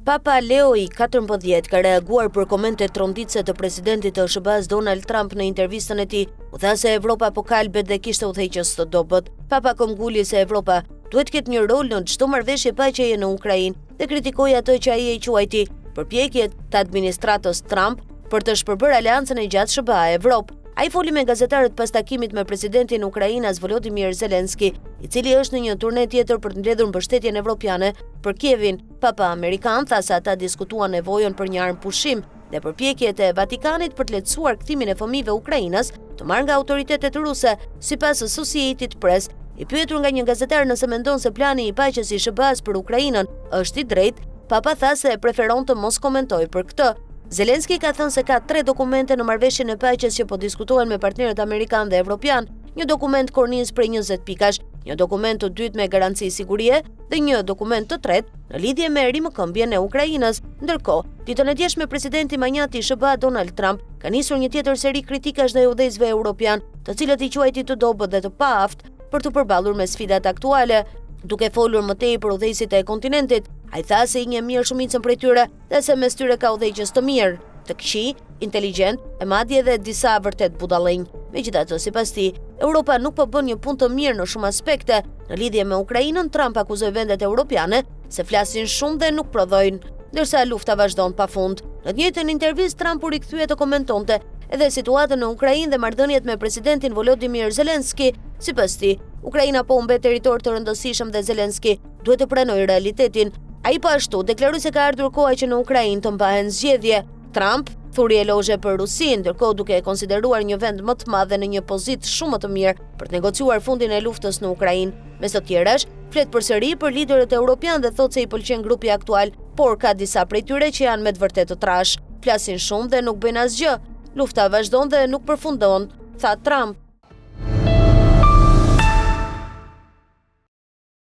Papa Leo i 14 ka reaguar për komente tronditëse të presidentit të SBA-s Donald Trump në intervistën e tij. U tha se Evropa po kalbet dhe kishte udhëheqës të dobët. Papa këmbguli se Evropa duhet ketë një rol në çdo marrëveshje paqeje në Ukrainë dhe kritikoi atë që ai e quajti përpjekjet të administratës Trump për të shpërbërë aleancën e gjatë SBA-Evropë. Ai foli me gazetarët pas takimit me presidentin e Ukrainës Volodymyr Zelensky, i cili është në një turne tjetër për të mbledhur mbështetjen evropiane për Kievin. Papa amerikan tha se ata diskutuan nevojën për një armë pushim dhe përpjekjet e Vatikanit për të lehtësuar kthimin e fëmijëve Ukrainës të marrë nga autoritetet ruse, sipas Associated Press. I pyetur nga një gazetar nëse mendon se plani i paqes i SBA-s për Ukrainën është i drejtë, Papa tha se preferon të mos komentojë për këtë. Zelensky ka thënë se ka 3 dokumente në marrëveshjen e paqes që po diskutohen me partnerët amerikan dhe evropian, një dokument kornizë prej 20 pikash, një dokument të dytë me garanci sigurie dhe një dokument të tretë në lidhje me rimëkëmbjen e Ukrainës. Ndërkohë, ditën e djeshme presidenti manjati i SBA Donald Trump ka nisur një tjetër seri kritikash ndaj udhëheqësve evropian, të cilët i quajti të dobët dhe të paaft për të përballur me sfidat aktuale. Duke folur më tej për udhëheqësit e kontinentit, ai tha se i njeh mirë shumicën prej tyre dhe se mes tyre ka udhëheqës të mirë, të këqij, inteligjent, e madje edhe disa vërtet budallënj. Megjithatë, sipas tij, Europa nuk po bën një punë të mirë në shumë aspekte. Në lidhje me Ukrainën, Trump akuzoi vendet evropiane se flasin shumë dhe nuk prodhojnë, ndërsa lufta vazhdon pafund. Në të njëjtën intervistë, Trump u rikthye të komentonte edhe situatën në Ukrainë dhe marrëdhëniet me presidentin Volodymyr Zelensky. Sipas tij, Ukraina po humbet territor të rëndësishëm dhe Zelensky duhet të pranojë realitetin. Ai po ashtu deklaroi se ka ardhur koha që në Ukrainë të mbahen zgjedhje. Trump thuri elozhe për Rusinë, ndërkohë duke e konsideruar një vend më të madh dhe në një pozitë shumë më të mirë për të negociuar fundin e luftës në Ukrainë. Mes të tjerash, flet përsëri për liderët evropian dhe thotë se i pëlqen grupi aktual, por ka disa prej tyre që janë me të vërtetë të trash. Flasin shumë dhe nuk bëjnë asgjë. Lufta vazhdon dhe nuk përfundon, tha Trump.